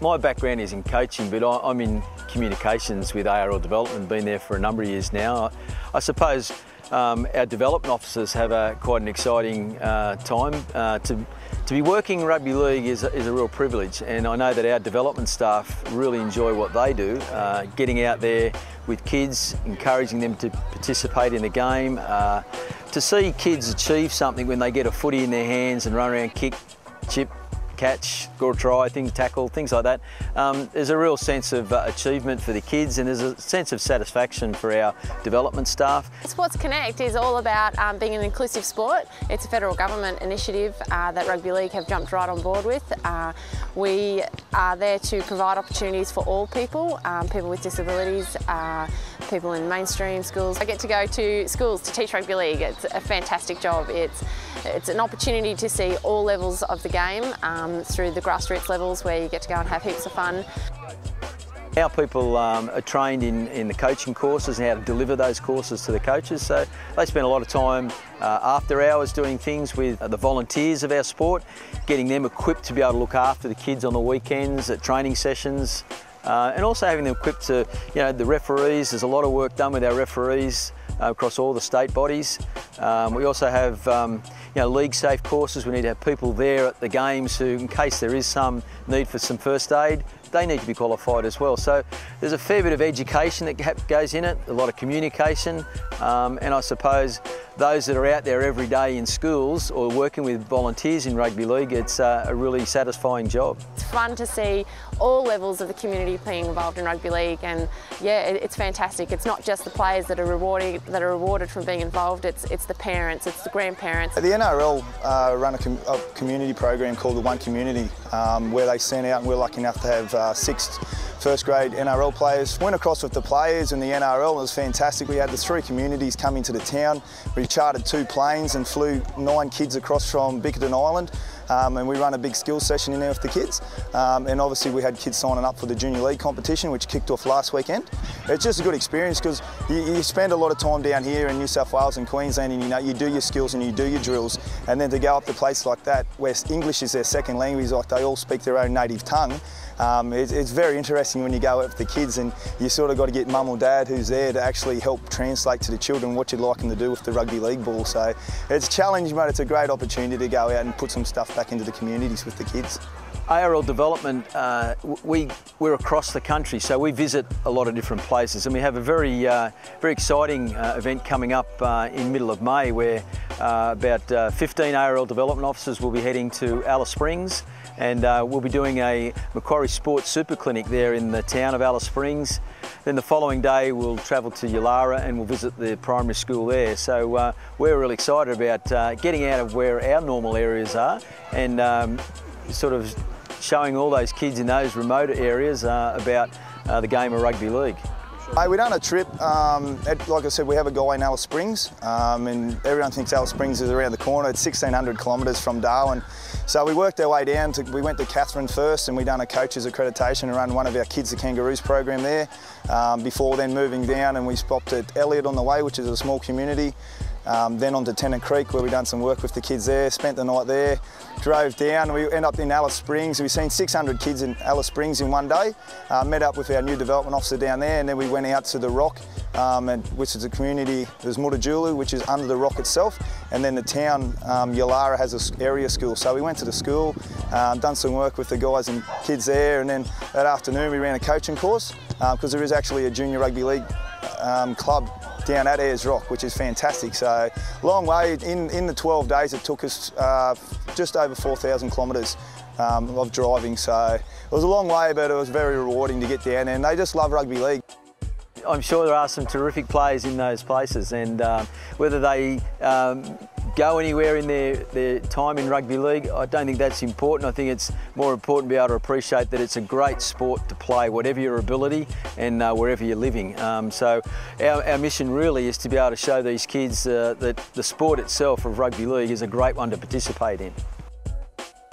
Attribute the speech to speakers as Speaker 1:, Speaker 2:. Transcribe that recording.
Speaker 1: My background is in coaching, but I'm in communications with ARL Development, been there for a number of years now. I suppose our development officers have quite an exciting time. To be working in rugby league is a real privilege, and I know that our development staff really enjoy what they do, getting out there with kids, encouraging them to participate in the game. To see kids achieve something when they get a footy in their hands and run around, kick, chip, catch, score a try, tackle, things like that. There's a real sense of achievement for the kids, and there's a sense of satisfaction for our development staff.
Speaker 2: Sports Connect is all about being an inclusive sport. It's a federal government initiative that Rugby League have jumped right on board with. We are there to provide opportunities for all people, people with disabilities, people in mainstream schools. I get to go to schools to teach rugby league. It's a fantastic job. It's an opportunity to see all levels of the game through the grassroots levels, where you get to go and have heaps of fun.
Speaker 1: Our people are trained in the coaching courses and how to deliver those courses to the coaches, so they spend a lot of time after hours doing things with the volunteers of our sport, getting them equipped to be able to look after the kids on the weekends at training sessions, and also having them equipped to, the referees. There's a lot of work done with our referees across all the state bodies. We also have league safe courses. We need to have people there at the games who, in case there is some need for some first aid, they need to be qualified as well. So there's a fair bit of education that goes in it, a lot of communication, and I suppose those that are out there every day in schools or working with volunteers in rugby league, it's a really satisfying job.
Speaker 2: It's fun to see all levels of the community being involved in rugby league, and yeah, it's fantastic. It's not just the players that are rewarded from being involved, it's the parents, it's the grandparents.
Speaker 3: The NRL run a community program called the One Community, where they sent out, and we're lucky enough to have 6 first grade NRL players. Went across with the players and the NRL. It was fantastic. We had the 3 communities come into the town. We chartered 2 planes and flew 9 kids across from Bickerton Island. And we run a big skills session in there with the kids. And obviously we had kids signing up for the Junior League competition, which kicked off last weekend. It's just a good experience because you spend a lot of time down here in New South Wales and Queensland, and you do your skills and you do your drills, and then to go up to places like that where English is their second language, like they all speak their own native tongue. It's very interesting when you go out with the kids, and you sort of got to get mum or dad who's there to actually help translate to the children what you'd like them to do with the rugby league ball. So it's challenging, but it's a great opportunity to go out and put some stuff back into the communities with the kids.
Speaker 1: ARL Development, we're across the country, so we visit a lot of different places, and we have a very exciting event coming up in middle of May, where about 15 ARL Development officers will be heading to Alice Springs, and we'll be doing a Macquarie Sports Super Clinic there in the town of Alice Springs. Then the following day we'll travel to Yulara and we'll visit the primary school there. So we're really excited about getting out of where our normal areas are and sort of showing all those kids in those remote areas about the game of rugby league.
Speaker 3: We done a trip, like I said, we have a guy in Alice Springs, and everyone thinks Alice Springs is around the corner. It's 1,600 kilometres from Darwin. So we worked our way down, we went to Catherine first, and we done a coach's accreditation and run one of our Kids the Kangaroos program there, before then moving down, and we stopped at Elliot on the way, which is a small community. Then on to Tennant Creek, where we done some work with the kids there, spent the night there, drove down, we ended up in Alice Springs. We've seen 600 kids in Alice Springs in one day, met up with our new development officer down there, and then we went out to the Rock, which is a community, there's Muttajulu, which is under the Rock itself, and then the town, Yulara, has an area school. So we went to the school, done some work with the guys and kids there, and then that afternoon we ran a coaching course, because there is actually a junior rugby league club down at Ayers Rock, which is fantastic. So long way, in the 12 days it took us just over 4,000 kilometres of driving. So it was a long way, but it was very rewarding to get down there, and they just love rugby league.
Speaker 1: I'm sure there are some terrific players in those places, and whether they go anywhere in their time in rugby league, I don't think that's important. I think it's more important to be able to appreciate that it's a great sport to play, whatever your ability and wherever you're living. So our mission really is to be able to show these kids that the sport itself of rugby league is a great one to participate in.